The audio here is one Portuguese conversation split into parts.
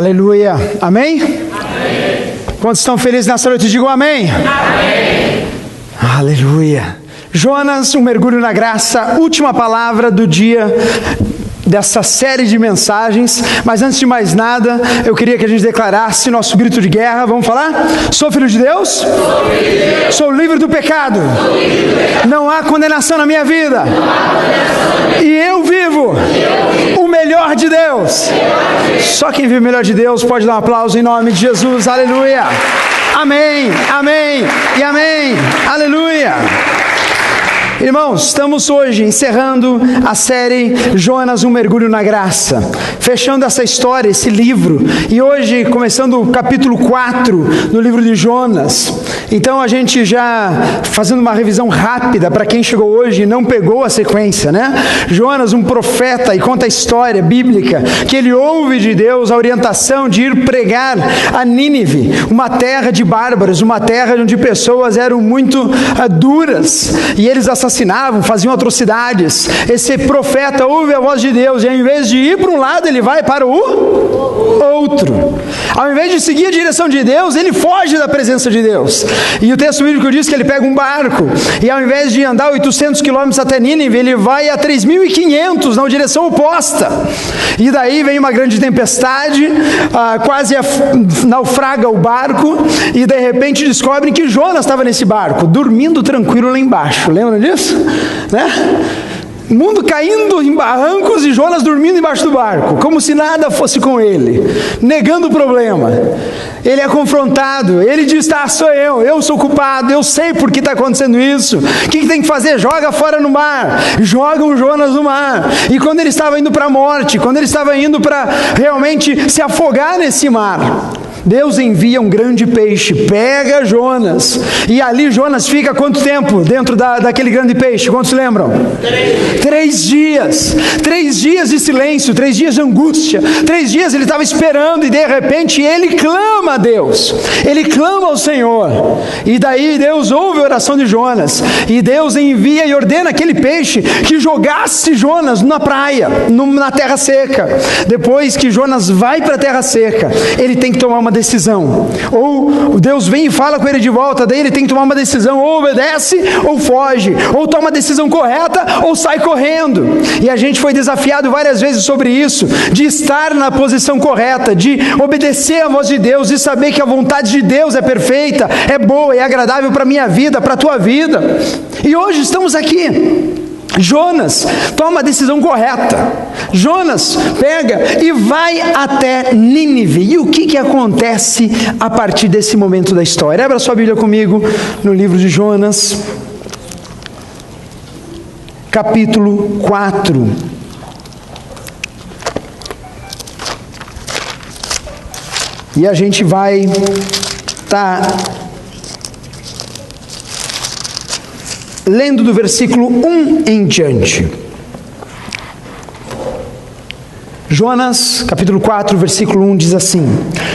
Aleluia. Amém? Amém. Quantos estão felizes nessa noite? Digam amém. Amém. Aleluia. Jonas, um mergulho na graça, última palavra do dia dessa série de mensagens, mas antes de mais nada, eu queria que a gente declarasse nosso grito de guerra. Vamos falar? Sou filho de Deus? Sou livre do pecado. Não há condenação na minha vida. E eu vivo o melhor de Deus. Só quem vive o melhor de Deus pode dar um aplauso em nome de Jesus. Aleluia. Amém, amém e amém. Aleluia. Irmãos, estamos hoje encerrando a série Jonas, um mergulho na graça, fechando essa história, esse livro, e hoje começando o capítulo 4 do livro de Jonas. Então a gente já fazendo uma revisão rápida para quem chegou hoje e não pegou a sequência, né? Jonas, um profeta, e conta a história bíblica que ele ouve de Deus a orientação de ir pregar a Nínive, uma terra de bárbaros, uma terra onde pessoas eram muito duras, e eles assassinavam, faziam atrocidades. Esse profeta ouve a voz de Deus e ao invés de ir para um lado, ele vai para o outro. Ao invés de seguir a direção de Deus, ele foge da presença de Deus. E o texto bíblico diz que ele pega um barco e ao invés de andar 800 quilômetros até Nínive, ele vai a 3.500 na direção oposta. E daí vem uma grande tempestade, quase naufraga o barco, e de repente descobrem que Jonas estava nesse barco, dormindo tranquilo lá embaixo. Lembra disso? Né? O mundo caindo em barrancos e Jonas dormindo embaixo do barco, como se nada fosse com ele, negando o problema. Ele é confrontado, ele diz: sou eu sou culpado, eu sei por que está acontecendo isso. O que tem que fazer? Joga fora no mar. Jogam Jonas no mar. E quando ele estava indo para a morte, quando ele estava indo para realmente se afogar nesse mar, Deus envia um grande peixe, pega Jonas, e ali Jonas fica quanto tempo dentro daquele grande peixe? Quantos lembram? 3 dias. 3 dias de silêncio, 3 dias de angústia, 3 dias ele estava esperando, e de repente ele clama a Deus, ele clama ao Senhor, e daí Deus ouve a oração de Jonas, e Deus envia e ordena aquele peixe que jogasse Jonas na praia, na terra seca. Depois que Jonas vai para a terra seca, ele tem que tomar uma decisão. Ou Deus vem e fala com ele de volta, daí ele tem que tomar uma decisão: ou obedece ou foge, ou toma a decisão correta ou sai correndo. E a gente foi desafiado várias vezes sobre isso, de estar na posição correta, de obedecer a voz de Deus, de saber que a vontade de Deus é perfeita, é boa, é agradável para a minha vida, para a tua vida. E hoje estamos aqui. Jonas toma a decisão correta. Jonas pega e vai até Nínive. E o que acontece a partir desse momento da história? Abra sua Bíblia comigo no livro de Jonas, capítulo 4. E a gente vai estar lendo do versículo 1 em diante. Jonas, capítulo 4, versículo 1 diz assim: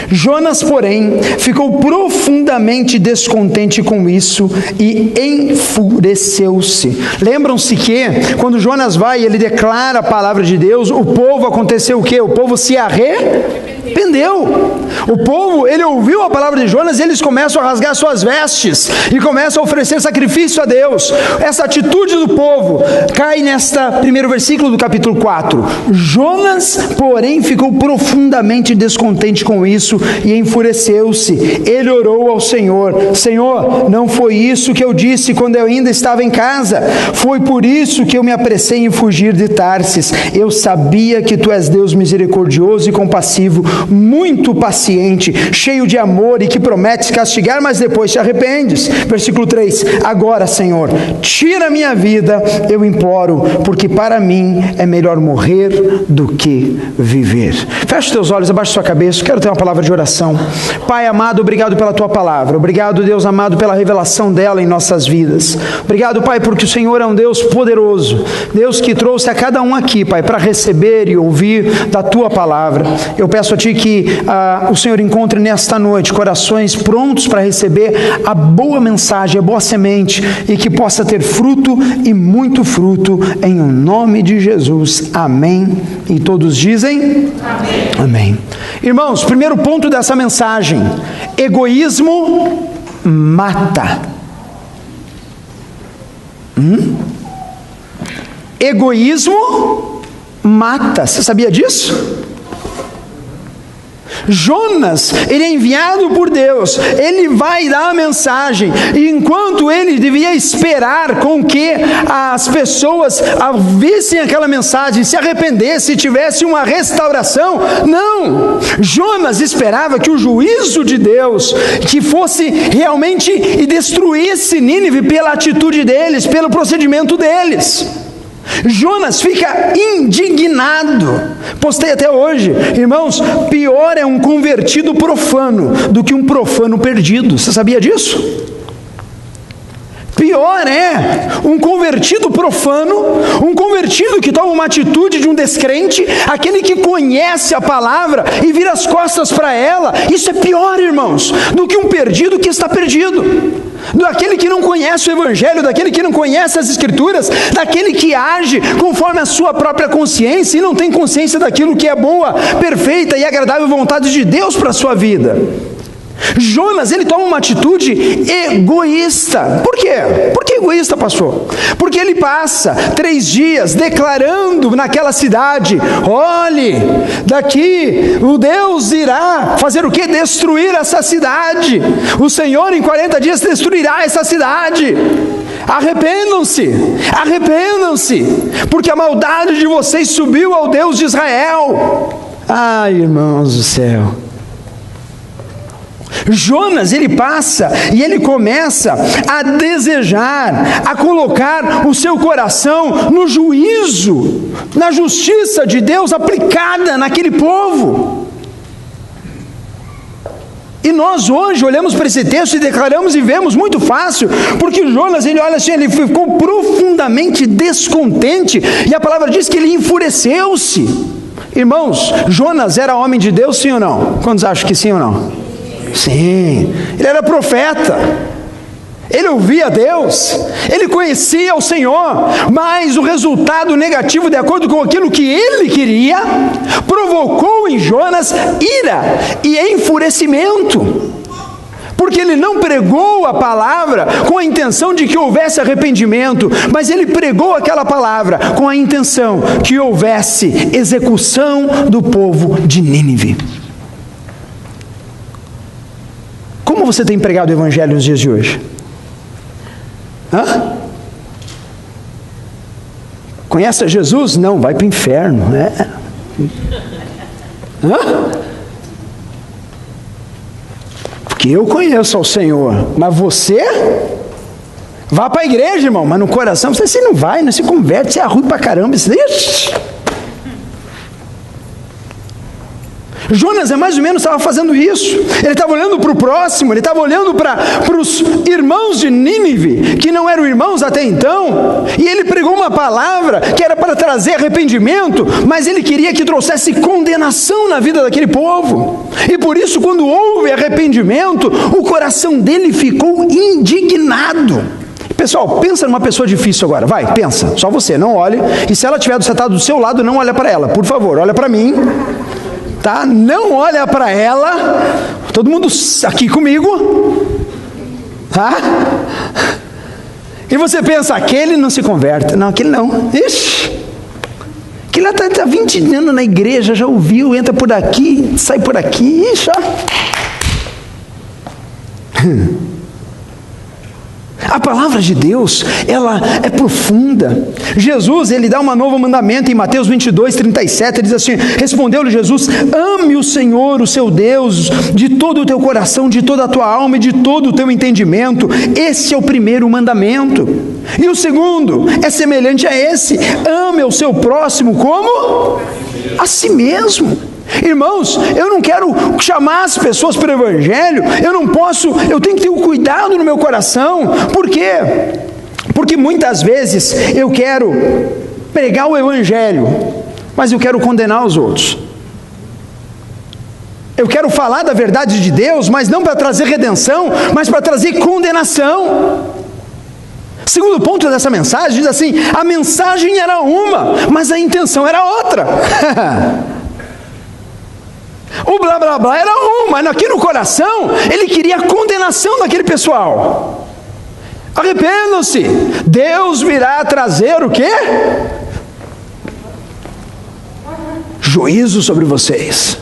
Jonas, porém, ficou profundamente descontente com isso e enfureceu-se. Lembram-se que, quando Jonas vai e ele declara a palavra de Deus, o povo aconteceu o quê? O povo se arrependeu. O povo, ele ouviu a palavra de Jonas e eles começam a rasgar suas vestes e começam a oferecer sacrifício a Deus. Essa atitude do povo cai nesta primeiro versículo do capítulo 4. Jonas, porém, ficou profundamente descontente com isso e enfureceu-se. Ele orou ao Senhor: Senhor, não foi isso que eu disse quando eu ainda estava em casa? Foi por isso que eu me apressei em fugir de Tarsis. Eu sabia que tu és Deus misericordioso e compassivo, muito paciente, cheio de amor e que prometes castigar, mas depois te arrependes. Versículo 3: Agora, Senhor, tira a minha vida, eu imploro, porque para mim é melhor morrer do que viver. Feche os teus olhos, abaixa sua cabeça. Quero ter uma palavra de oração. Pai amado, obrigado pela Tua palavra. Obrigado, Deus amado, pela revelação dela em nossas vidas. Obrigado, Pai, porque o Senhor é um Deus poderoso. Deus que trouxe a cada um aqui, Pai, para receber e ouvir da Tua palavra. Eu peço a Ti que o Senhor encontre nesta noite corações prontos para receber a boa mensagem, a boa semente, e que possa ter fruto e muito fruto, em o nome de Jesus. Amém. E todos dizem? Amém. Amém. Irmãos, primeiro ponto dessa mensagem: egoísmo mata. Egoísmo mata. Você sabia disso? Jonas, ele é enviado por Deus, ele vai dar a mensagem, e enquanto ele devia esperar com que as pessoas vissem aquela mensagem, se arrependessem, tivesse uma restauração, não, Jonas esperava que o juízo de Deus, que fosse realmente e destruísse Nínive pela atitude deles, pelo procedimento deles. Jonas fica indignado. Postei até hoje, irmãos, pior é um convertido profano do que um profano perdido. Você sabia disso? Pior é um convertido profano, um convertido que toma uma atitude de um descrente, aquele que conhece a palavra e vira as costas para ela. Isso é pior, irmãos, do que um perdido que está perdido, daquele que não conhece o Evangelho, daquele que não conhece as Escrituras, daquele que age conforme a sua própria consciência e não tem consciência daquilo que é boa, perfeita e agradável vontade de Deus para a sua vida. Jonas, ele toma uma atitude egoísta. Por quê? Por que egoísta, pastor? Porque ele passa 3 dias declarando naquela cidade: olhe, daqui o Deus irá fazer o quê? Destruir essa cidade. O Senhor em 40 dias destruirá essa cidade. Arrependam-se, arrependam-se, porque a maldade de vocês subiu ao Deus de Israel. Ai, irmãos do céu. Jonas, ele passa e ele começa a desejar, a colocar o seu coração no juízo, na justiça de Deus aplicada naquele povo. E nós hoje olhamos para esse texto e declaramos e vemos muito fácil, porque Jonas, ele olha assim, ele ficou profundamente descontente, e a palavra diz que ele enfureceu-se. Irmãos, Jonas era homem de Deus, sim ou não? Quantos acham que sim ou não? Sim, ele era profeta, ele ouvia Deus, ele conhecia o Senhor, mas o resultado negativo, de acordo com aquilo que ele queria, provocou em Jonas ira e enfurecimento, porque ele não pregou a palavra com a intenção de que houvesse arrependimento, mas ele pregou aquela palavra com a intenção que houvesse execução do povo de Nínive. Como você tem pregado o Evangelho nos dias de hoje? Conhece a Jesus? Não, vai para o inferno. Porque eu conheço ao Senhor, mas você? Vá para a igreja, irmão, mas no coração você não vai, não se converte, você é ruim para caramba. Jonas mais ou menos estava fazendo isso. Ele estava olhando para o próximo, ele estava olhando para os irmãos de Nínive, que não eram irmãos até então, e ele pregou uma palavra que era para trazer arrependimento, mas ele queria que trouxesse condenação na vida daquele povo, e por isso, quando houve arrependimento, o coração dele ficou indignado. Pessoal, pensa numa pessoa difícil agora, vai, pensa, só você, não olhe, e se ela estiver sentada do seu lado, não olha para ela, por favor, olha para mim. Tá? Não olha para ela, todo mundo aqui comigo, tá? E você pensa, aquele não se converte, não, aquele não, ixi, aquele lá está 20 anos na igreja, já ouviu, entra por aqui, sai por aqui, ixi, ó. A palavra de Deus, ela é profunda. Jesus, ele dá um novo mandamento em Mateus 22, 37, ele diz assim, respondeu-lhe Jesus, ame o Senhor, o seu Deus, de todo o teu coração, de toda a tua alma e de todo o teu entendimento. Esse é o primeiro mandamento. E o segundo é semelhante a esse, ame o seu próximo como? A si mesmo. Irmãos, eu não quero chamar as pessoas para o Evangelho, eu tenho que ter um cuidado no meu coração. Por quê? Porque muitas vezes eu quero pregar o Evangelho, mas eu quero condenar os outros. Eu quero falar da verdade de Deus, mas não para trazer redenção, mas para trazer condenação. Segundo ponto dessa mensagem, diz assim: a mensagem era uma, mas a intenção era outra. O blá blá blá era um, mas aqui no coração, ele queria a condenação daquele pessoal. Arrependam-se, Deus virá trazer o quê? Juízo sobre vocês,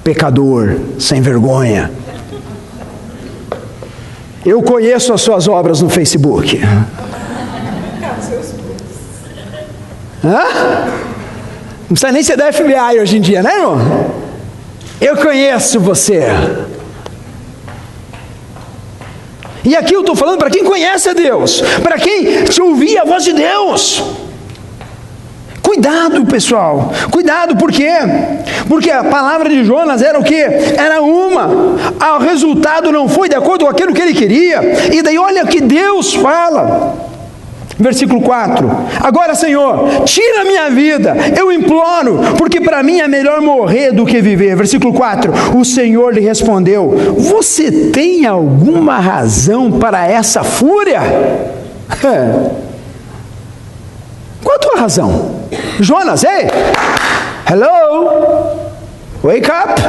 pecador, sem vergonha. Eu conheço as suas obras no Facebook. Hã? Não precisa nem ser da FBI hoje em dia, né, irmão? Eu conheço você. E aqui eu estou falando para quem conhece a Deus, para quem te ouvia a voz de Deus. Cuidado, pessoal, cuidado, por quê? Porque a palavra de Jonas era o quê? Era uma, o resultado não foi de acordo com aquilo que ele queria, e daí olha o que Deus fala, versículo 4, agora Senhor, tira a minha vida, eu imploro, porque para mim é melhor morrer do que viver. Versículo 4, o Senhor lhe respondeu, você tem alguma razão para essa fúria? Qual a tua razão? Jonas, ei, hello, wake up.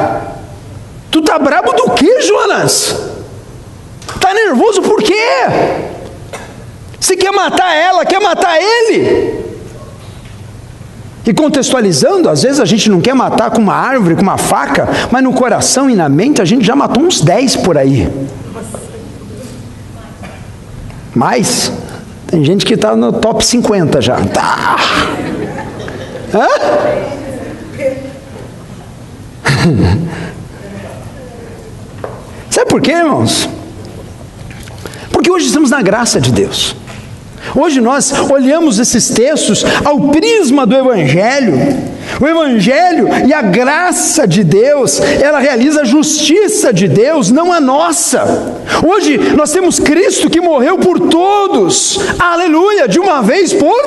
Tu tá brabo do que, Jonas? Tá nervoso por quê? Você quer matar ela, quer matar ele? E contextualizando, às vezes a gente não quer matar com uma árvore, com uma faca, mas no coração e na mente a gente já matou uns 10 por aí. Mais? Tem gente que está no top 50 já. Tá. Hã? Sabe por quê, irmãos? Porque hoje estamos na graça de Deus. Hoje nós olhamos esses textos ao prisma do Evangelho. O Evangelho e a graça de Deus, ela realiza a justiça de Deus, não a nossa. Hoje nós temos Cristo que morreu por todos, aleluia, de uma vez por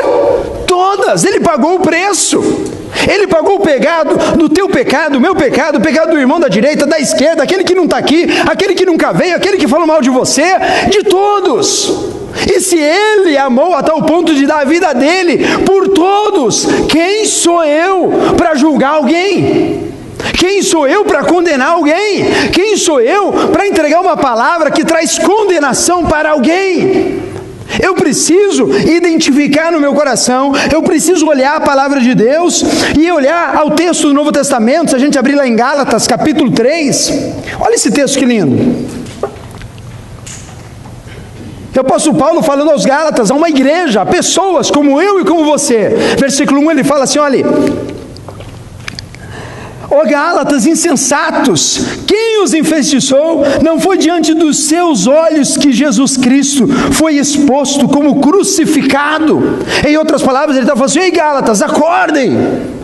todas. Ele pagou o preço. Ele pagou o pecado do teu pecado, do meu pecado, o pecado do irmão da direita, da esquerda, aquele que não está aqui, aquele que nunca veio, aquele que falou mal de você, de todos. E se Ele amou a tal ponto de dar a vida dele por todos, quem sou eu para julgar alguém? Quem sou eu para condenar alguém? Quem sou eu para entregar uma palavra que traz condenação para alguém? Eu preciso identificar no meu coração, eu preciso olhar a palavra de Deus e olhar ao texto do Novo Testamento. Se a gente abrir lá em Gálatas, capítulo 3, olha esse texto que lindo. O apóstolo Paulo falando aos Gálatas, a uma igreja, a pessoas como eu e como você. Versículo 1 ele fala assim, olha: ó Gálatas insensatos, quem os enfeitiçou? Não foi diante dos seus olhos que Jesus Cristo foi exposto como crucificado? Em outras palavras, ele está falando assim: ei Gálatas, acordem!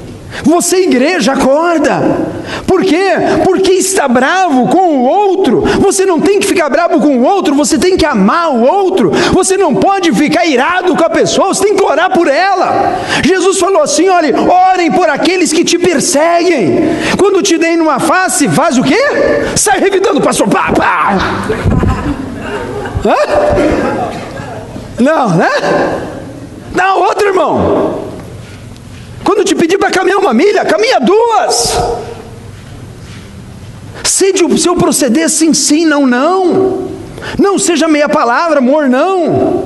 Você, igreja, acorda. Por quê? Porque está bravo com o outro. Você não tem que ficar bravo com o outro, você tem que amar o outro. Você não pode ficar irado com a pessoa, você tem que orar por ela. Jesus falou assim, olha, orem por aqueles que te perseguem. Quando te deem numa face, faz o quê? Sai revidando, pastor. Pá, pá. Hã? Não, né? Dá outra, irmão. Quando te pedir para caminhar 1 milha, caminha 2. Sede o seu proceder sim, sim, não, não. Não seja meia palavra, amor, não.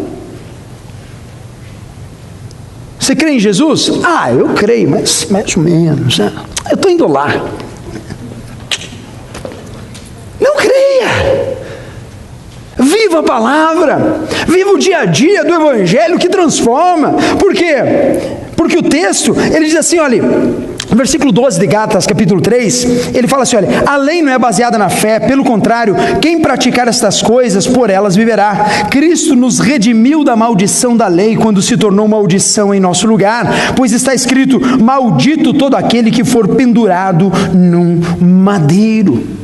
Você crê em Jesus? Ah, eu creio, mas mais ou menos. Né? Eu estou indo lá. Não creia. Viva a palavra. Viva o dia a dia do Evangelho que transforma. Por quê? Porque o texto, ele diz assim, olha, No versículo 12 de Gálatas, capítulo 3, ele fala assim, olha, a lei não é baseada na fé, pelo contrário, quem praticar estas coisas, por elas viverá. Cristo nos redimiu da maldição da lei, quando se tornou maldição em nosso lugar, pois está escrito, maldito todo aquele que for pendurado num madeiro.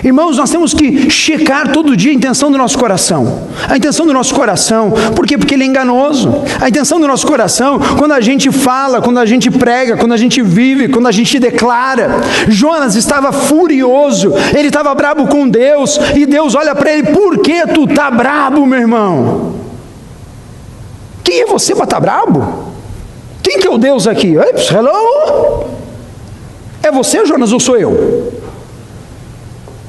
Irmãos, nós temos que checar todo dia a intenção do nosso coração. A intenção do nosso coração, por quê? Porque ele é enganoso. A intenção do nosso coração, quando a gente fala, quando a gente prega, quando a gente vive, quando a gente declara. Jonas estava furioso, ele estava brabo com Deus, e Deus olha para ele, por que tu está brabo, meu irmão? Quem é você para estar brabo? Quem que é o Deus aqui? Hello? É você, Jonas, ou sou eu?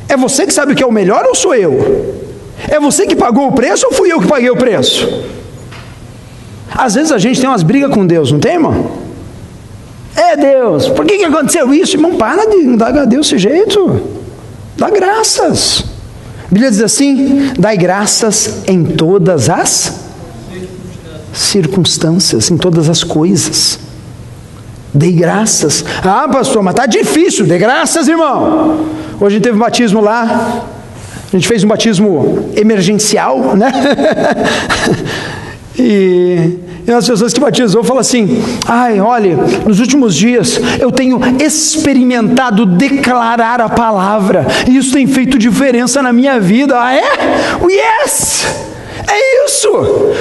É você que sabe o que é o melhor ou sou eu? É você que pagou o preço ou fui eu que paguei o preço? Às vezes a gente tem umas brigas com Deus, não tem, irmão? É Deus, por que aconteceu isso? Irmão, para de dar a Deus desse jeito. Dá graças. A Bíblia diz assim, dai graças em todas as circunstâncias, em todas as coisas. Dei graças. Ah, pastor, mas está difícil. Dê graças, irmão. Hoje a gente teve um batismo lá. A gente fez um batismo emergencial, né? E as pessoas que batizou falam assim, ai, olha, nos últimos dias eu tenho experimentado declarar a palavra, e isso tem feito diferença na minha vida. Ah, é? Yes! É isso!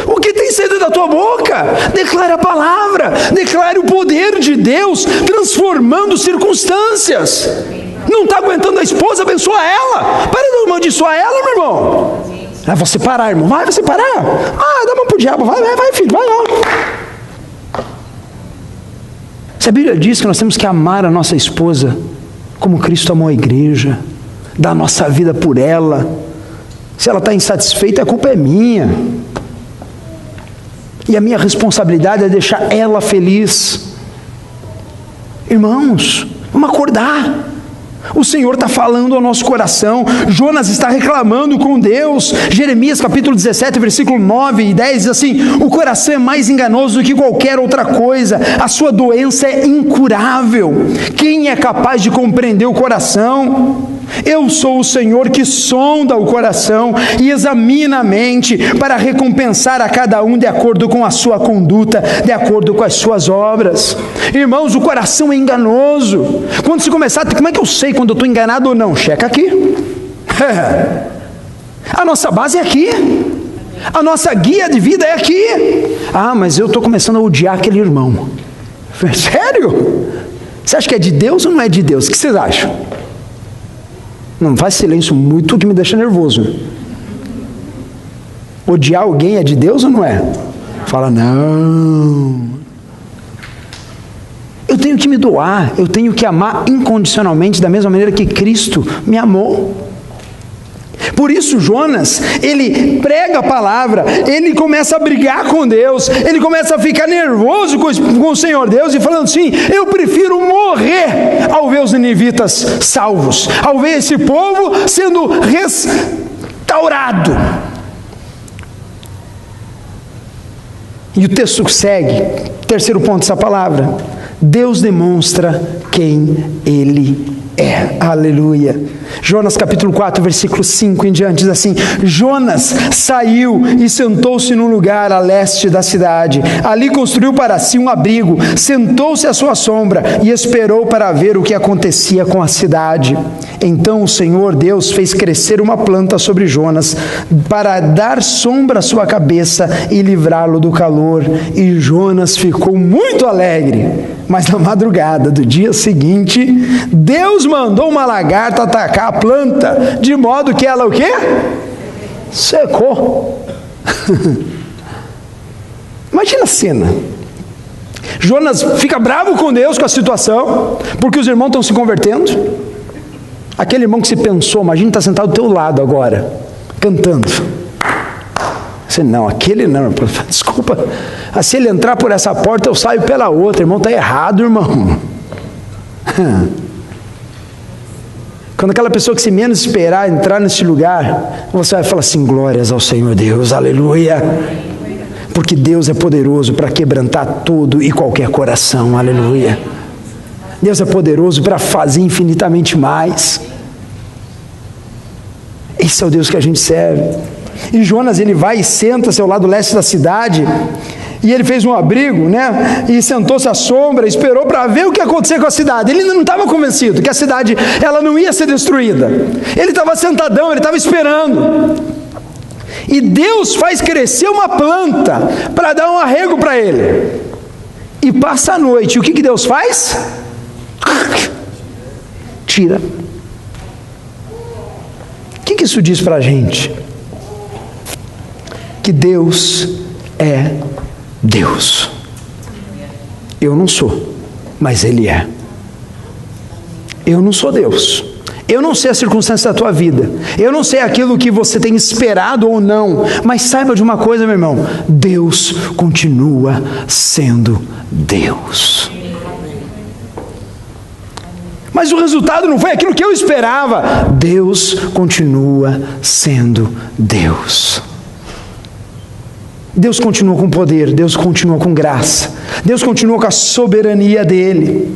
O que tem saído da tua boca? Declare a palavra, declare o poder de Deus transformando circunstâncias. Não está aguentando a esposa, abençoa ela. Para de amaldiçoar ela, meu irmão. Ah, você parar, irmão. Vai, você parar. Ah, dá uma pro diabo. Vai, filho, vai lá. Se a Bíblia diz que nós temos que amar a nossa esposa como Cristo amou a igreja, dar a nossa vida por ela. Se ela está insatisfeita, a culpa é minha. E a minha responsabilidade é deixar ela feliz. Irmãos, vamos acordar. O Senhor está falando ao nosso coração. Jonas está reclamando com Deus. Jeremias capítulo 17, versículo 9 e 10 diz assim, o coração é mais enganoso do que qualquer outra coisa, a sua doença é incurável. Quem é capaz de compreender o coração? Eu sou o Senhor que sonda o coração e examina a mente para recompensar a cada um de acordo com a sua conduta, de acordo com as suas obras. Irmãos, o coração é enganoso. Quando você começar, como é que eu sei quando eu estou enganado ou não? Checa aqui. A nossa base é aqui. A nossa guia de vida é aqui. Ah, mas eu estou começando a odiar aquele irmão. Sério? Você acha que é de Deus ou não é de Deus? O que vocês acham? Não faz silêncio muito que me deixa nervoso. Odiar alguém é de Deus ou não é? Fala, não. Eu tenho que me doar, eu tenho que amar incondicionalmente da mesma maneira que Cristo me amou. Por isso Jonas, ele prega a palavra, ele começa a brigar com Deus, ele começa a ficar nervoso com o Senhor Deus e falando assim, eu prefiro morrer ao ver os ninivitas salvos, ao ver esse povo sendo restaurado. E o texto segue, terceiro ponto dessa palavra, Deus demonstra quem Ele é. Aleluia. Jonas capítulo 4, versículo 5 em diante, diz assim, Jonas saiu e sentou-se num lugar a leste da cidade, ali construiu para si um abrigo, sentou-se à sua sombra e esperou para ver o que acontecia com a cidade. Então o Senhor Deus fez crescer uma planta sobre Jonas, para dar sombra à sua cabeça e livrá-lo do calor, e Jonas ficou muito alegre. Mas na madrugada do dia seguinte, Deus mandou uma lagarta atacar a planta, de modo que ela o quê? Secou. Imagina a cena. Jonas fica bravo com Deus com a situação, porque os irmãos estão se convertendo. Aquele irmão que se pensou, imagina estar sentado do teu lado agora, cantando. Você, não, aquele não, desculpa, se ele entrar por essa porta eu saio pela outra, irmão, está errado, irmão. Quando aquela pessoa que se menos esperar entrar nesse lugar, você vai falar assim, glórias ao Senhor Deus, aleluia, porque Deus é poderoso para quebrantar todo e qualquer coração, aleluia. Deus é poderoso para fazer infinitamente mais. Esse é o Deus que a gente serve. E Jonas, ele vai e senta-se ao lado leste da cidade, e ele fez um abrigo, né? E sentou-se à sombra, esperou para ver o que ia acontecer com a cidade. Ele ainda não estava convencido que a cidade, ela não ia ser destruída. Ele estava sentadão, ele estava esperando. E Deus faz crescer uma planta para dar um arrego para ele. E passa a noite. E o que Deus faz? Tira. O que isso diz para a gente? Que Deus é Deus. Eu não sou, mas Ele é. Eu não sou Deus. Eu não sei a circunstância da tua vida. Eu não sei aquilo que você tem esperado ou não. Mas saiba de uma coisa, meu irmão. Deus continua sendo Deus. Mas o resultado não foi aquilo que eu esperava. Deus continua sendo Deus. Deus continua com poder, Deus continua com graça, Deus continua com a soberania dele.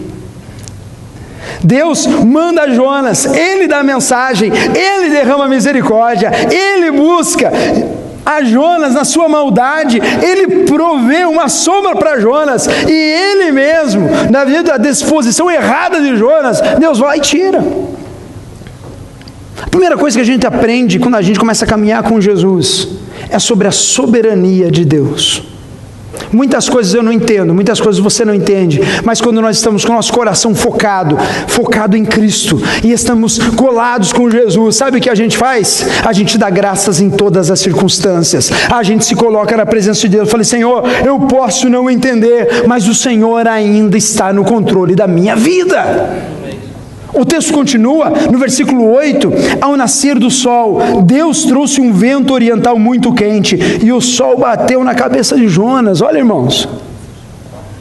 Deus manda Jonas, ele dá a mensagem, ele derrama misericórdia, ele busca a Jonas na sua maldade, ele provê uma sombra para Jonas, e ele mesmo, na vida da disposição errada de Jonas, Deus vai e tira. A primeira coisa que a gente aprende quando a gente começa a caminhar com Jesus é sobre a soberania de Deus. Muitas coisas eu não entendo, muitas coisas você não entende, mas quando nós estamos com o nosso coração focado em Cristo, e estamos colados com Jesus, sabe o que a gente faz? A gente dá graças em todas as circunstâncias, a gente se coloca na presença de Deus, fala: Senhor, eu posso não entender, mas o Senhor ainda está no controle da minha vida. O texto continua, no versículo 8, ao nascer do sol, Deus trouxe um vento oriental muito quente, e o sol bateu na cabeça de Jonas. Olha, irmãos,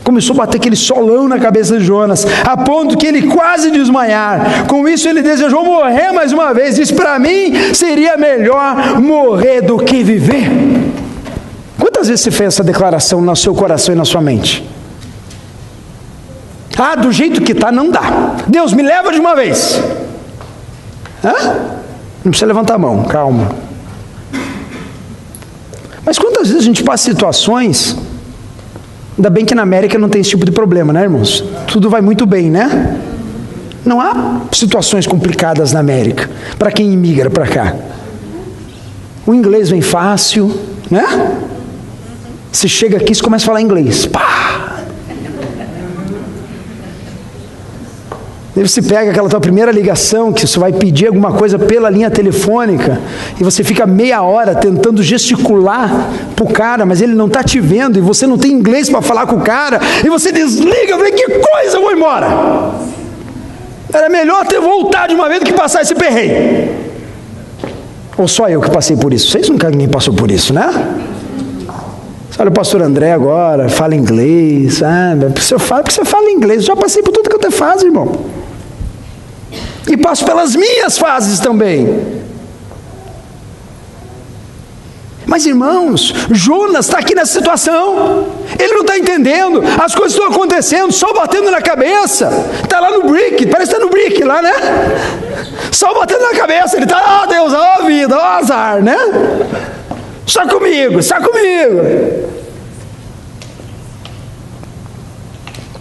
começou a bater aquele solão na cabeça de Jonas, a ponto que ele quase desmaiar. Com isso ele desejou morrer mais uma vez, disse: para mim seria melhor morrer do que viver. Quantas vezes você fez essa declaração no seu coração e na sua mente? Ah, do jeito que está não dá. Deus, me leva de uma vez. Não precisa levantar a mão, calma. Mas quantas vezes a gente passa situações, ainda bem que na América não tem esse tipo de problema, né, irmãos? Tudo vai muito bem, né? Não há situações complicadas na América, para quem imigra para cá. O inglês vem fácil, né? Você chega aqui e você começa a falar inglês. Pá! Aí você pega aquela tua primeira ligação, que você vai pedir alguma coisa pela linha telefônica, e você fica meia hora tentando gesticular para o cara, mas ele não está te vendo, e você não tem inglês para falar com o cara, e você desliga, vê que coisa, eu vou embora. Era melhor ter voltado de uma vez do que passar esse perrengue. Ou só eu que passei por isso? Vocês nunca ninguém passou por isso, né? Olha o pastor André agora, fala inglês. Porque você fala inglês. Eu já passei por tudo que eu te faço, irmão. E passo pelas minhas fases também. Mas, irmãos, Jonas está aqui nessa situação. Ele não está entendendo. As coisas estão acontecendo, sol batendo na cabeça. Está lá no brick, parece que está no brick lá, né? Sol batendo na cabeça. Ele está, Deus, ó vida, ó azar, né? Só comigo, só comigo.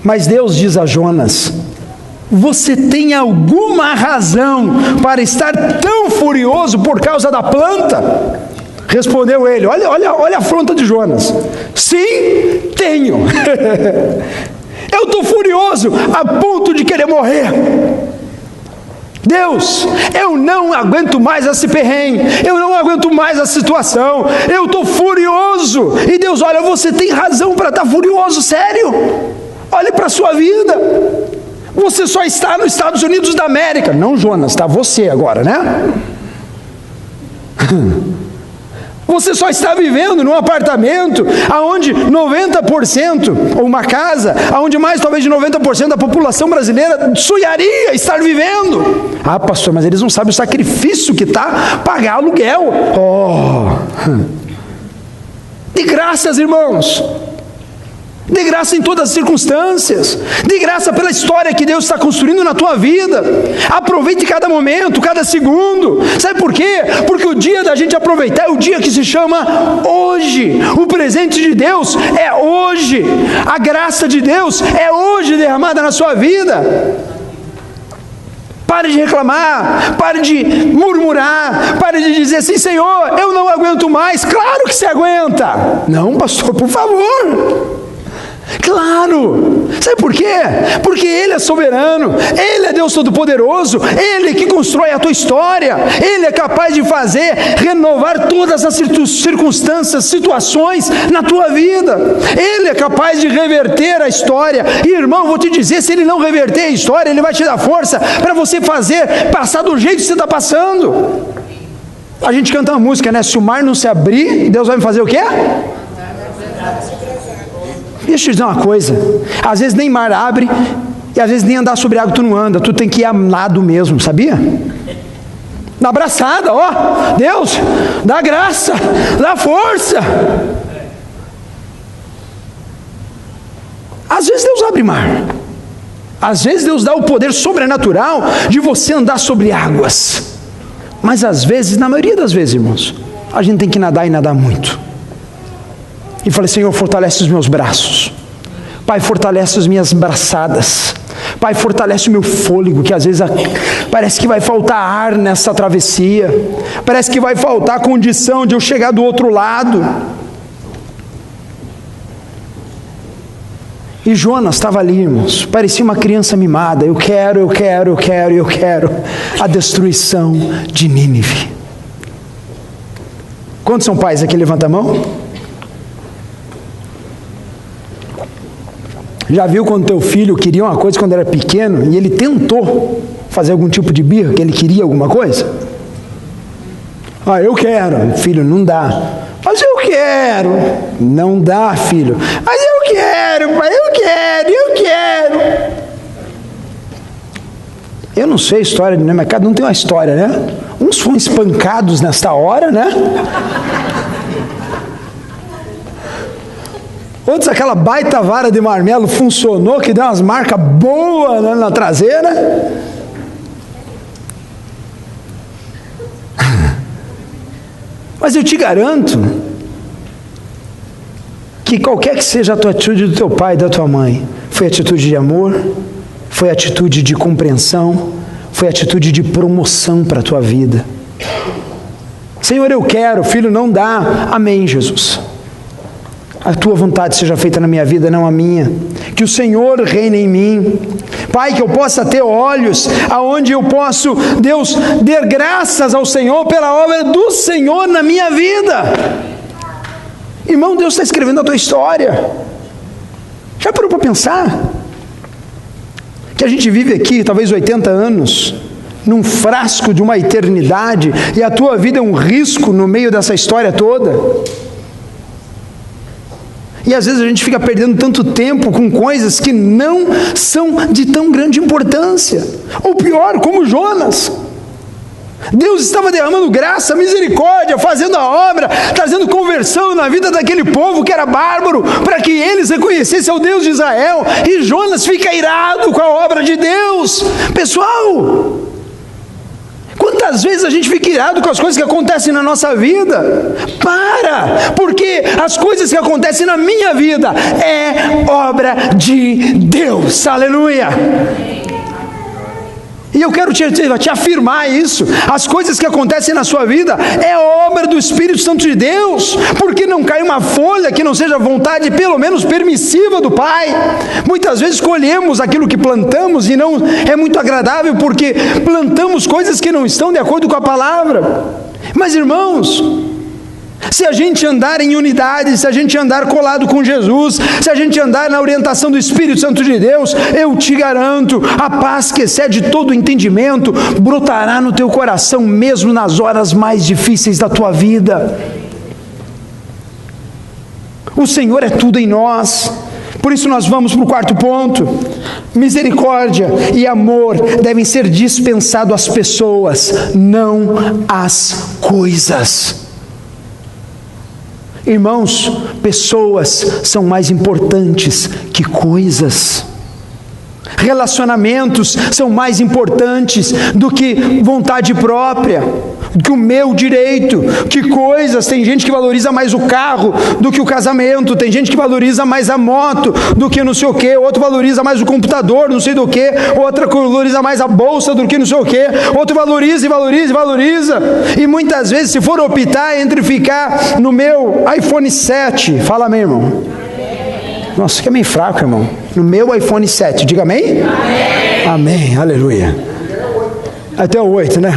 Mas Deus diz a Jonas: você tem alguma razão para estar tão furioso por causa da planta? Respondeu ele. Olha a afronta de Jonas. Sim, tenho. Eu estou furioso a ponto de querer morrer. Deus, eu não aguento mais esse perrengue, eu não aguento mais a situação, eu estou furioso. E Deus, olha, você tem razão para estar furioso, sério. Olhe para a sua vida. Você só está nos Estados Unidos da América. Não, Jonas, está você agora, né? Você só está vivendo num apartamento onde 90%, ou uma casa, onde mais talvez de 90% da população brasileira sonharia estar vivendo. Ah, pastor, mas eles não sabem o sacrifício que está pagar aluguel. De graças, irmãos. Dê graça em todas as circunstâncias. Dê graça pela história que Deus está construindo na tua vida. Aproveite cada momento, cada segundo. Sabe por quê? Porque o dia da gente aproveitar é o dia que se chama hoje. O presente de Deus é hoje. A graça de Deus é hoje derramada na sua vida. Pare de reclamar, pare de murmurar, pare de dizer assim: Senhor, eu não aguento mais. Claro que você aguenta. Não, pastor, por favor. Claro, sabe por quê? Porque Ele é soberano, Ele é Deus Todo-Poderoso, Ele que constrói a tua história, Ele é capaz de fazer renovar todas as circunstâncias, situações na tua vida, Ele é capaz de reverter a história. E irmão, vou te dizer, se Ele não reverter a história, Ele vai te dar força para você passar do jeito que você está passando. A gente canta uma música, né? Se o mar não se abrir, Deus vai me fazer o quê? Deixa eu te dizer uma coisa, às vezes nem mar abre, e às vezes nem andar sobre água tu não anda, tu tem que ir a lado mesmo, sabia? Na abraçada, ó, Deus, dá graça, dá força. Às vezes Deus abre mar, às vezes Deus dá o poder sobrenatural de você andar sobre águas, mas às vezes, na maioria das vezes, irmãos, a gente tem que nadar e nadar muito. E falei: Senhor, fortalece os meus braços. Pai, fortalece as minhas braçadas. Pai, fortalece o meu fôlego, que às vezes parece que vai faltar ar nessa travessia. Parece que vai faltar condição de eu chegar do outro lado. E Jonas estava ali, irmãos. Parecia uma criança mimada. Eu quero a destruição de Nínive. Quantos são pais aqui? Levanta a mão. Já viu quando teu filho queria uma coisa quando era pequeno e ele tentou fazer algum tipo de birra, que ele queria alguma coisa? Eu quero. Filho, não dá. Mas eu quero. Não dá, filho. Mas eu quero, pai, eu quero. Eu não sei a história, né? Mas cada um tem uma história, né? Uns foram espancados nesta hora, né? Outros, aquela baita vara de marmelo funcionou, que deu umas marcas boas, né, na traseira. Mas eu te garanto que qualquer que seja a tua atitude do teu pai e da tua mãe, foi atitude de amor, foi atitude de compreensão, foi atitude de promoção para a tua vida. Senhor, eu quero, filho, não dá. Amém, Jesus. A tua vontade seja feita na minha vida, não a minha. Que o Senhor reine em mim. Pai, que eu possa ter olhos aonde eu posso, Deus, dar graças ao Senhor pela obra do Senhor na minha vida. Irmão, Deus está escrevendo a tua história. Já parou para pensar? Que a gente vive aqui, talvez 80 anos, num frasco de uma eternidade, e a tua vida é um risco no meio dessa história toda. E às vezes a gente fica perdendo tanto tempo com coisas que não são de tão grande importância. Ou pior, como Jonas. Deus estava derramando graça, misericórdia, fazendo a obra, trazendo conversão na vida daquele povo que era bárbaro, para que eles reconhecessem o Deus de Israel. E Jonas fica irado com a obra de Deus. Pessoal, quantas vezes a gente fica irado com as coisas que acontecem na nossa vida? Porque as coisas que acontecem na minha vida é obra de Deus. Aleluia! E eu quero te afirmar isso. As coisas que acontecem na sua vida é obra do Espírito Santo de Deus, porque não cai uma folha que não seja vontade pelo menos permissiva do Pai. Muitas vezes colhemos aquilo que plantamos e não é muito agradável, porque plantamos coisas que não estão de acordo com a palavra. Mas irmãos, se a gente andar em unidade, se a gente andar colado com Jesus, se a gente andar na orientação do Espírito Santo de Deus, eu te garanto, a paz que excede todo o entendimento brotará no teu coração, mesmo nas horas mais difíceis da tua vida. O Senhor é tudo em nós. Por isso nós vamos para o quarto ponto. Misericórdia e amor devem ser dispensados às pessoas, não às coisas. Irmãos, pessoas são mais importantes que coisas. Relacionamentos são mais importantes do que vontade própria, do que o meu direito, que coisas. Tem gente que valoriza mais o carro do que o casamento, tem gente que valoriza mais a moto do que não sei o que, outro valoriza mais o computador, não sei do que, outra valoriza mais a bolsa do que não sei o que, outro valoriza e valoriza e valoriza, e muitas vezes, se for optar entre ficar no meu iPhone 7, fala amém, irmão. Nossa, que é meio fraco, irmão. No meu iPhone 7, diga amém? Amém, amém, aleluia. Até o 8, né?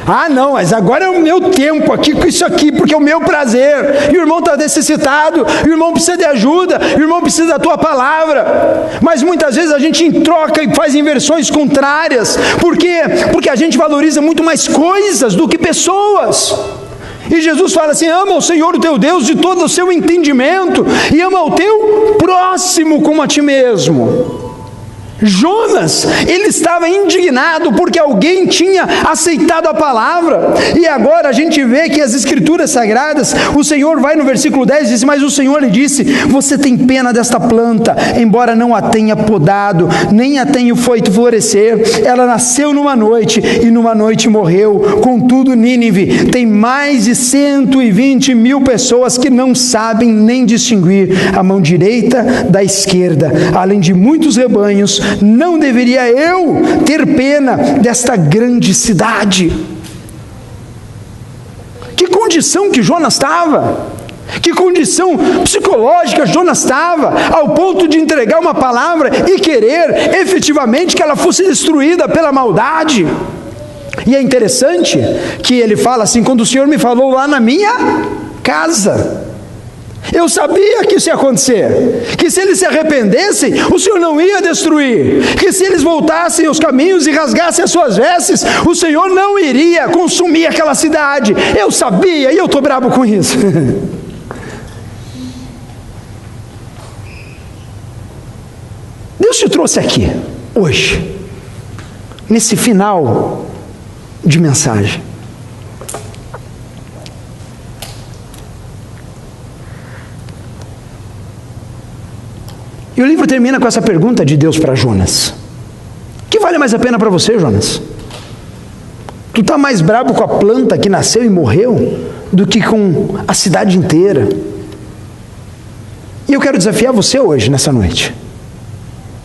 Ah, não, mas agora é o meu tempo aqui com isso aqui, porque é o meu prazer. E o irmão está necessitado, e o irmão precisa de ajuda, e o irmão precisa da tua palavra. Mas muitas vezes a gente troca e faz inversões contrárias. Por quê? Porque a gente valoriza muito mais coisas do que pessoas. E Jesus fala assim: ama o Senhor o teu Deus de todo o seu entendimento, e ama o teu próximo como a ti mesmo. Jonas, ele estava indignado porque alguém tinha aceitado a palavra, e agora a gente vê que as escrituras sagradas, o Senhor vai no versículo 10 e diz: mas o Senhor lhe disse, você tem pena desta planta, embora não a tenha podado, nem a tenha feito florescer, ela nasceu numa noite, e numa noite morreu. Contudo, Nínive tem mais de 120 mil pessoas que não sabem nem distinguir a mão direita da esquerda, além de muitos rebanhos. Não deveria eu ter pena desta grande cidade? Que condição que Jonas estava, que condição psicológica Jonas estava, ao ponto de entregar uma palavra e querer efetivamente que ela fosse destruída pela maldade. E é interessante que ele fala assim: quando o Senhor me falou lá na minha casa, eu sabia que isso ia acontecer, que se eles se arrependessem, o Senhor não ia destruir, que se eles voltassem aos caminhos e rasgassem as suas vestes, o Senhor não iria consumir aquela cidade. Eu sabia, e eu estou bravo com isso. Deus te trouxe aqui, hoje, nesse final de mensagem. E o livro termina com essa pergunta de Deus para Jonas: o que vale mais a pena para você, Jonas? Tu está mais bravo com a planta que nasceu e morreu do que com a cidade inteira? E eu quero desafiar você hoje, nessa noite.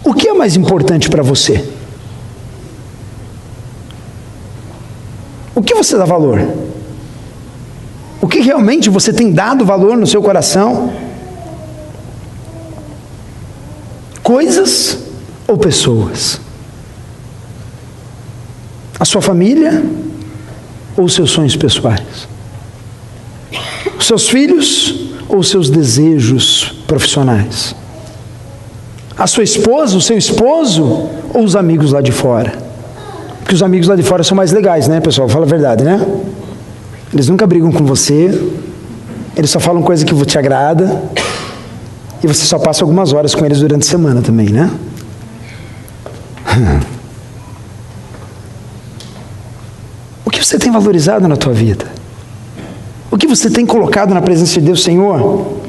O que é mais importante para você? O que você dá valor? O que realmente você tem dado valor no seu coração? Coisas ou pessoas? A sua família ou os seus sonhos pessoais? Os seus filhos ou os seus desejos profissionais? A sua esposa, o seu esposo ou os amigos lá de fora? Porque os amigos lá de fora são mais legais, né, pessoal? Fala a verdade, né? Eles nunca brigam com você, eles só falam coisa que te agrada, e você só passa algumas horas com eles durante a semana também, né? O que você tem valorizado na tua vida? O que você tem colocado na presença de Deus? Senhor,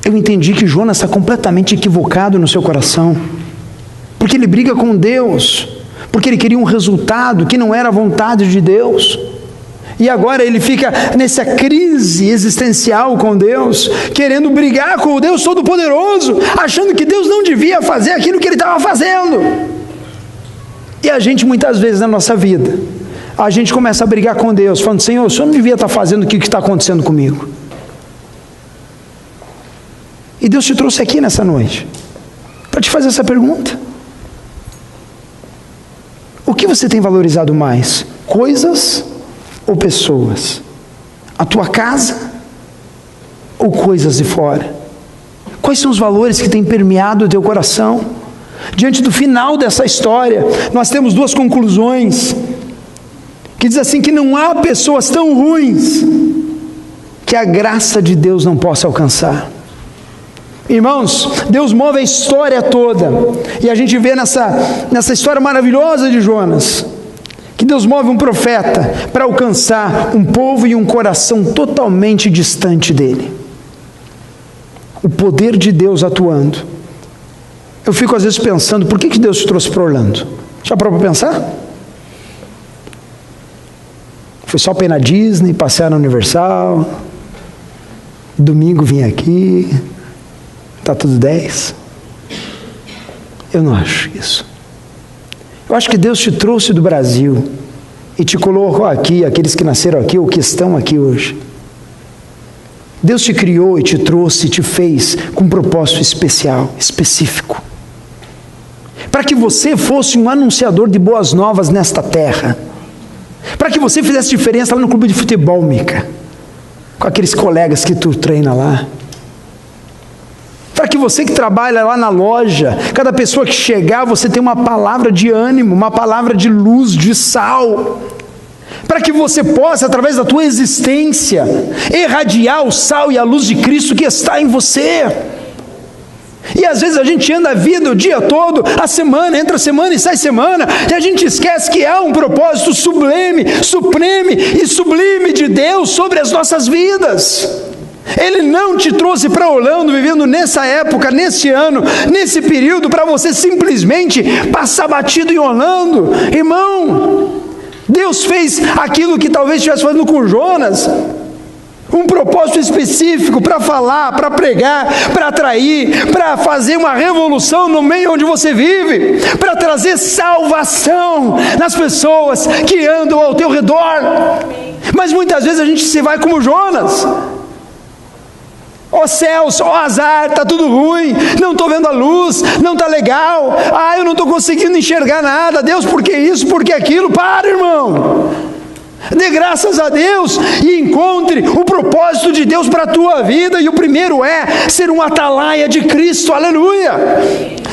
eu entendi que Jonas está completamente equivocado no seu coração, porque ele briga com Deus, porque ele queria um resultado que não era a vontade de Deus. E agora ele fica nessa crise existencial com Deus, querendo brigar com o Deus Todo-Poderoso, achando que Deus não devia fazer aquilo que ele estava fazendo. E a gente, muitas vezes na nossa vida, a gente começa a brigar com Deus, falando: Senhor, o Senhor não devia estar fazendo o que está acontecendo comigo. E Deus te trouxe aqui nessa noite para te fazer essa pergunta: o que você tem valorizado mais? Coisas ou pessoas? A tua casa ou coisas de fora? Quais são os valores que têm permeado o teu coração? Diante do final dessa história, nós temos duas conclusões, que diz assim: que não há pessoas tão ruins que a graça de Deus não possa alcançar. Irmãos, Deus move a história toda, e a gente vê nessa história maravilhosa de Jonas, que Deus move um profeta para alcançar um povo e um coração totalmente distante dele. O poder de Deus atuando. Eu fico às vezes pensando, por que Deus te trouxe para Orlando? Já parou para pensar? Foi só para ir na Disney, passear na Universal, domingo vim aqui, está tudo 10? Eu não acho isso. Eu acho que Deus te trouxe do Brasil e te colocou aqui, aqueles que nasceram aqui ou que estão aqui hoje. Deus te criou e te trouxe e te fez com um propósito especial, específico. Para que você fosse um anunciador de boas novas nesta terra. Para que você fizesse diferença lá no clube de futebol, Mica. Com aqueles colegas que tu treina lá. Para que você que trabalha lá na loja, cada pessoa que chegar, você tenha uma palavra de ânimo, uma palavra de luz, de sal. Para que você possa, através da tua existência, irradiar o sal e a luz de Cristo que está em você. E às vezes a gente anda a vida o dia todo, a semana, entra semana e sai semana, e a gente esquece que há um propósito sublime, supreme e sublime de Deus sobre as nossas vidas. Ele não te trouxe para Orlando, vivendo nessa época, nesse ano, nesse período, para você simplesmente passar batido em Orlando. Irmão, Deus fez aquilo que talvez estivesse fazendo com Jonas, um propósito específico para falar, para pregar, para atrair, para fazer uma revolução no meio onde você vive, para trazer salvação nas pessoas que andam ao teu redor. Mas muitas vezes a gente se vai como Jonas. Ó céus, ó azar, está tudo ruim, não estou vendo a luz, não está legal, eu não estou conseguindo enxergar nada. Deus, por que isso, por que aquilo? Para, irmão. Dê graças a Deus e encontre o propósito de Deus para a tua vida. E o primeiro é ser um atalaia de Cristo, aleluia.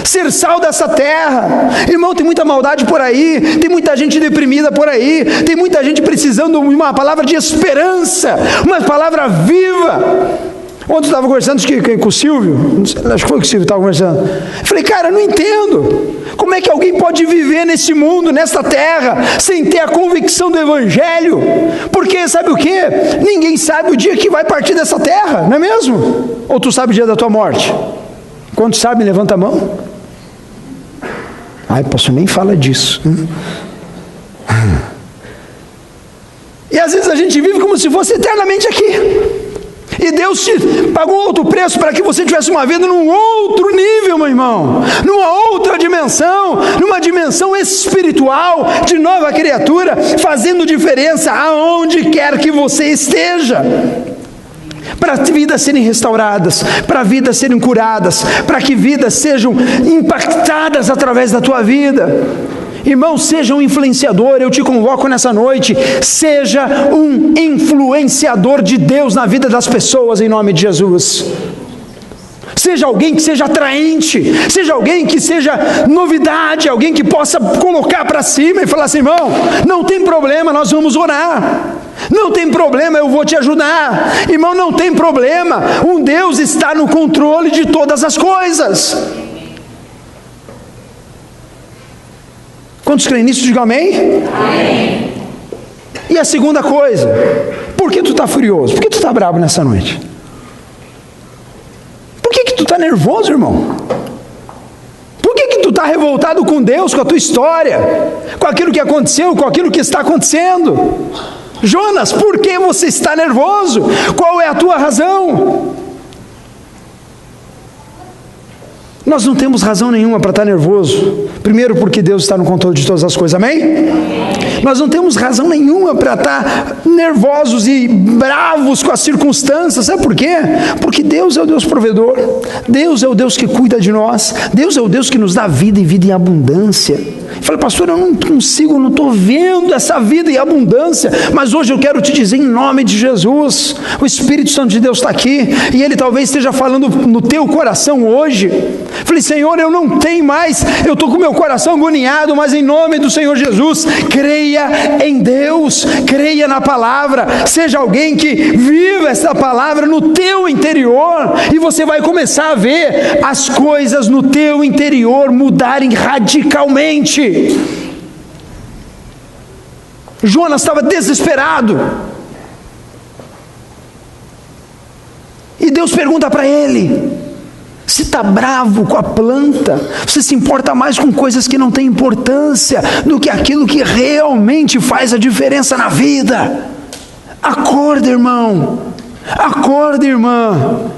Ser sal dessa terra. Irmão, tem muita maldade por aí, tem muita gente deprimida por aí, tem muita gente precisando de uma palavra de esperança, uma palavra viva. Ontem eu estava conversando com o Silvio, acho que foi que o Silvio estava conversando. Eu falei, cara, eu não entendo. Como é que alguém pode viver nesse mundo, nesta terra, sem ter a convicção do Evangelho? Porque sabe o que? Ninguém sabe o dia que vai partir dessa terra, não é mesmo? Ou tu sabe o dia da tua morte? Quantos sabem, levanta a mão. Ai, pastor, nem fala disso. E às vezes a gente vive como se fosse eternamente aqui. E Deus te pagou outro preço para que você tivesse uma vida num outro nível, meu irmão, numa outra dimensão, numa dimensão espiritual, de nova criatura, fazendo diferença aonde quer que você esteja. Para vidas serem restauradas, para vidas serem curadas, para que vidas sejam impactadas através da tua vida. Irmão, seja um influenciador. Eu te convoco nessa noite, seja um influenciador de Deus na vida das pessoas, em nome de Jesus. Seja alguém que seja atraente, seja alguém que seja novidade, alguém que possa colocar para cima e falar assim, irmão, não tem problema, nós vamos orar. Não tem problema, eu vou te ajudar. Irmão, não tem problema, um Deus está no controle de todas as coisas. Quantos creem nisso? Digam amém? Amém. E a segunda coisa, por que tu está furioso? Por que tu está bravo nessa noite? Por que tu está nervoso, irmão? Por que tu está revoltado com Deus, com a tua história, com aquilo que aconteceu, com aquilo que está acontecendo? Jonas, por que você está nervoso? Qual é a tua razão? Nós não temos razão nenhuma para estar nervoso. Primeiro, porque Deus está no controle de todas as coisas, amém? Nós não temos razão nenhuma para estar nervosos e bravos com as circunstâncias. Sabe por quê? Porque Deus é o Deus provedor. Deus é o Deus que cuida de nós. Deus é o Deus que nos dá vida e vida em abundância. Eu falei, pastor, eu não consigo, não estou vendo essa vida em abundância. Mas hoje eu quero te dizer, em nome de Jesus, o Espírito Santo de Deus está aqui, e Ele talvez esteja falando no teu coração hoje. Falei, Senhor, eu não tenho mais, eu estou com meu coração agoniado, mas em nome do Senhor Jesus, creia em Deus, creia na palavra, seja alguém que viva essa palavra no teu interior, e você vai começar a ver as coisas no teu interior mudarem radicalmente. Jonas estava desesperado. E Deus pergunta para ele: você está bravo com a planta? Você se importa mais com coisas que não têm importância do que aquilo que realmente faz a diferença na vida? Acorda, irmão. Acorda, irmã.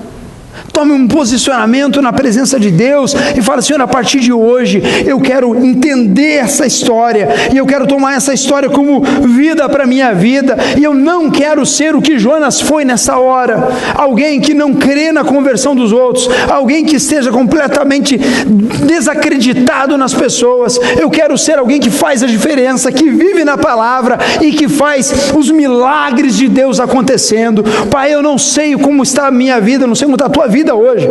Tome um posicionamento na presença de Deus e fala: Senhor, a partir de hoje eu quero entender essa história, e eu quero tomar essa história como vida para a minha vida, e eu não quero ser o que Jonas foi nessa hora, alguém que não crê na conversão dos outros, alguém que esteja completamente desacreditado nas pessoas. Eu quero ser alguém que faz a diferença, que vive na palavra e que faz os milagres de Deus acontecendo. Pai, eu não sei como está a minha vida, eu não sei como está a tua vida hoje,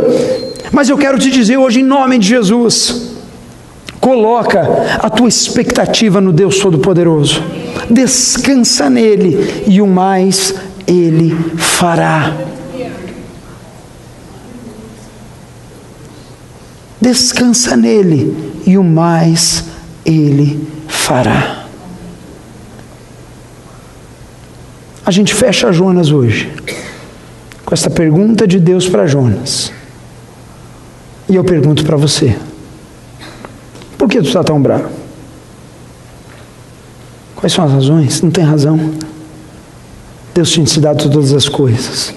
mas eu quero te dizer hoje, em nome de Jesus, coloca a tua expectativa no Deus Todo-Poderoso, descansa nele, e o mais ele fará. Descansa nele, e o mais ele fará. A gente fecha Jonas hoje com essa pergunta de Deus para Jonas. E eu pergunto para você: por que tu está tão bravo? Quais são as razões? Não tem razão. Deus tinha te dado todas as coisas.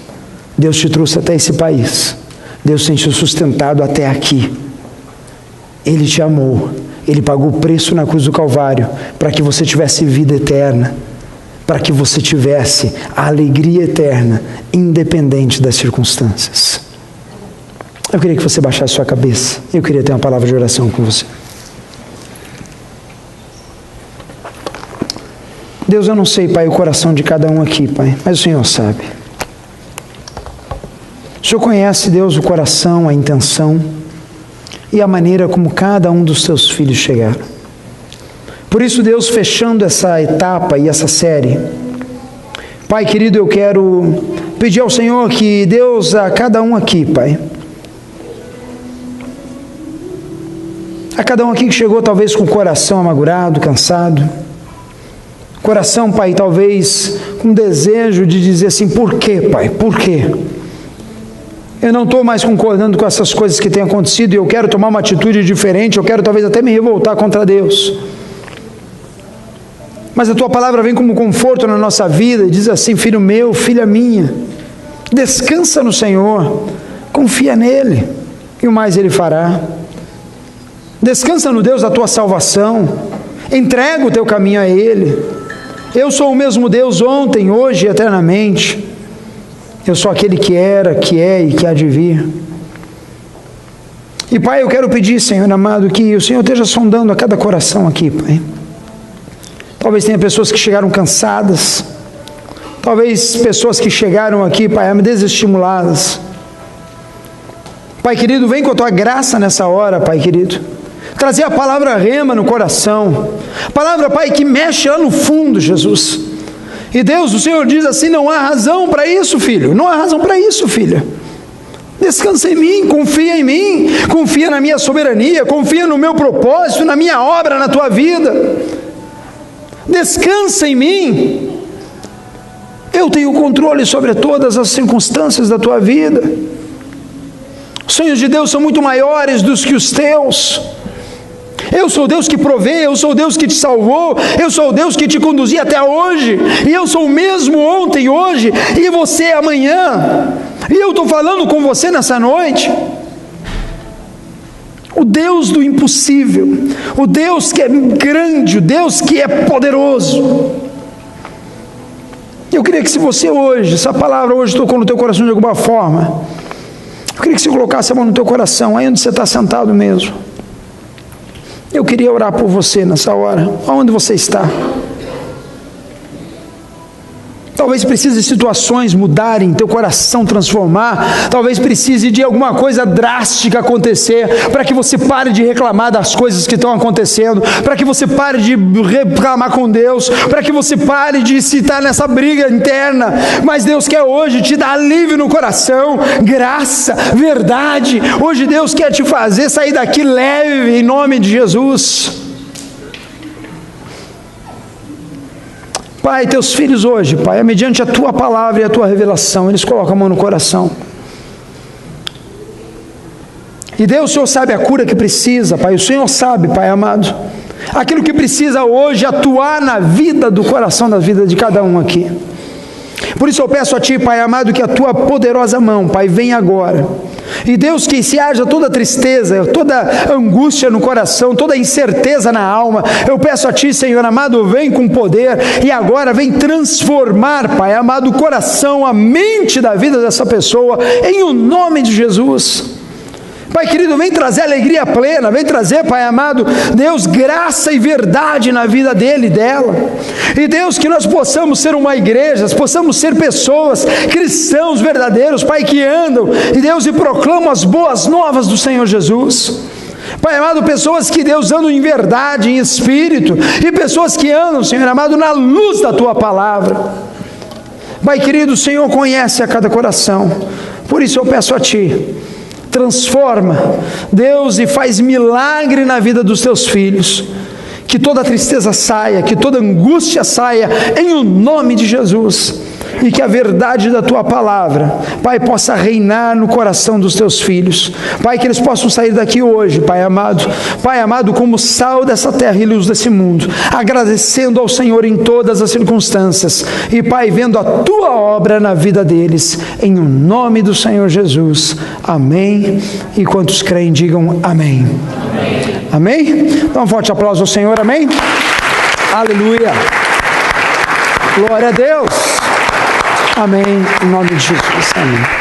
Deus te trouxe até esse país. Deus tem te sustentado até aqui. Ele te amou. Ele pagou o preço na cruz do Calvário para que você tivesse vida eterna, para que você tivesse a alegria eterna, independente das circunstâncias. Eu queria que você baixasse sua cabeça. Eu queria ter uma palavra de oração com você. Deus, eu não sei, Pai, o coração de cada um aqui, Pai, mas o Senhor sabe. O Senhor conhece, Deus, o coração, a intenção e a maneira como cada um dos seus filhos chegaram. Por isso, Deus, fechando essa etapa e essa série, Pai querido, eu quero pedir ao Senhor que Deus, a cada um aqui, Pai, a cada um aqui que chegou talvez com o coração amargurado, cansado, coração, Pai, talvez com desejo de dizer assim: por quê, Pai, por quê? Eu não estou mais concordando com essas coisas que têm acontecido e eu quero tomar uma atitude diferente, eu quero talvez até me revoltar contra Deus. Mas a tua palavra vem como conforto na nossa vida e diz assim: filho meu, filha minha, descansa no Senhor, confia nele e o mais ele fará. Descansa no Deus da tua salvação, entrega o teu caminho a ele. Eu sou o mesmo Deus ontem, hoje e eternamente. Eu sou aquele que era, que é e que há de vir. E Pai, eu quero pedir, Senhor amado, que o Senhor esteja sondando a cada coração aqui, Pai. Talvez tenha pessoas que chegaram cansadas, talvez pessoas que chegaram aqui, Pai, desestimuladas. Pai querido, vem com a tua graça nessa hora, Pai querido, trazer a palavra rema no coração, palavra, Pai, que mexe lá no fundo, Jesus. E Deus, o Senhor diz assim: não há razão para isso, filho, não há razão para isso, filha. Descansa em mim, confia na minha soberania, confia no meu propósito, na minha obra, na tua vida. Descansa em mim. Eu tenho controle sobre todas as circunstâncias da tua vida. Os sonhos de Deus são muito maiores do que os teus. Eu sou o Deus que provê, eu sou o Deus que te salvou, eu sou o Deus que te conduzia até hoje, e eu sou o mesmo ontem, hoje, e você amanhã, e eu estou falando com você nessa noite. O Deus do impossível, o Deus que é grande, o Deus que é poderoso. Eu queria que, se você hoje, essa palavra hoje tocou no teu coração de alguma forma, eu queria que você colocasse a mão no teu coração, aí onde você está sentado mesmo. Eu queria orar por você nessa hora, aonde você está. Talvez precise de situações mudarem, teu coração transformar, talvez precise de alguma coisa drástica acontecer, para que você pare de reclamar das coisas que estão acontecendo, para que você pare de reclamar com Deus, para que você pare de estar nessa briga interna. Mas Deus quer hoje te dar alívio no coração, graça, verdade. Hoje Deus quer te fazer sair daqui leve, em nome de Jesus. Pai, teus filhos hoje, Pai, mediante a tua palavra e a tua revelação, eles colocam a mão no coração. E Deus, o Senhor sabe a cura que precisa, Pai, o Senhor sabe, Pai amado, aquilo que precisa hoje atuar na vida do coração, da vida de cada um aqui. Por isso eu peço a Ti, Pai amado, que a Tua poderosa mão, Pai, venha agora. E Deus, que se haja toda tristeza, toda angústia no coração, toda incerteza na alma, eu peço a Ti, Senhor amado, vem com poder e agora vem transformar, Pai amado, o coração, a mente da vida dessa pessoa, em o nome de Jesus. Pai querido, vem trazer alegria plena, vem trazer, Pai amado, Deus, graça e verdade na vida dele e dela. E Deus, que nós possamos ser uma igreja, possamos ser pessoas, cristãos verdadeiros, Pai, que andam, e Deus, e proclamam as boas novas do Senhor Jesus. Pai amado, pessoas que, Deus, andam em verdade, em espírito, e pessoas que andam, Senhor amado, na luz da Tua palavra. Pai querido, o Senhor conhece a cada coração, por isso eu peço a Ti, transforma, Deus, e faz milagre na vida dos Teus filhos, que toda tristeza saia, que toda angústia saia, em o nome de Jesus, e que a verdade da Tua palavra, Pai, possa reinar no coração dos Teus filhos, Pai, que eles possam sair daqui hoje, Pai amado, como sal dessa terra e luz desse mundo, agradecendo ao Senhor em todas as circunstâncias, e Pai, vendo a Tua obra na vida deles, em o nome do Senhor Jesus, amém, e quantos creem, digam amém. Amém? Então um forte aplauso ao Senhor, amém? Aleluia, glória a Deus. Amém, em nome de Jesus, amém.